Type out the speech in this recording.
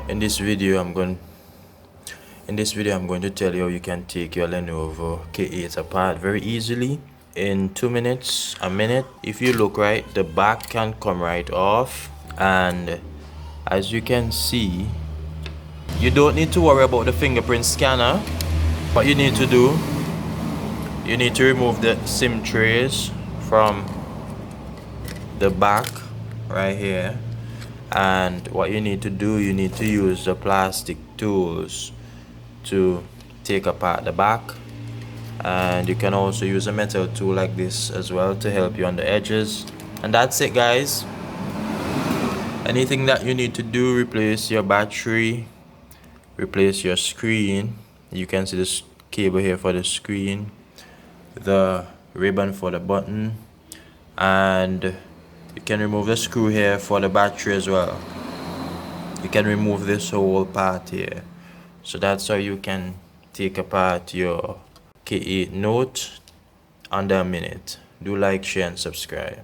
In this video I'm going to tell you how you can take your Lenovo K8 apart very easily in 2 minutes, a minute. If you look right, the back can come right off, and as you can see, you don't need to worry about the fingerprint scanner. What you need to do, you need to remove the SIM trays from the back right here, and what you need to do, you need to use the plastic tools to take apart the back, and you can also use a metal tool like this as well to help you on the edges. And that's it, guys. Anything that you need to do: replace your battery, replace your screen. You can see this cable here for the screen, the ribbon for the button, and you can remove the screw here for the battery as well. You can remove this whole part here. So that's how you can take apart your K8 Note under a minute. Do like, share, and subscribe.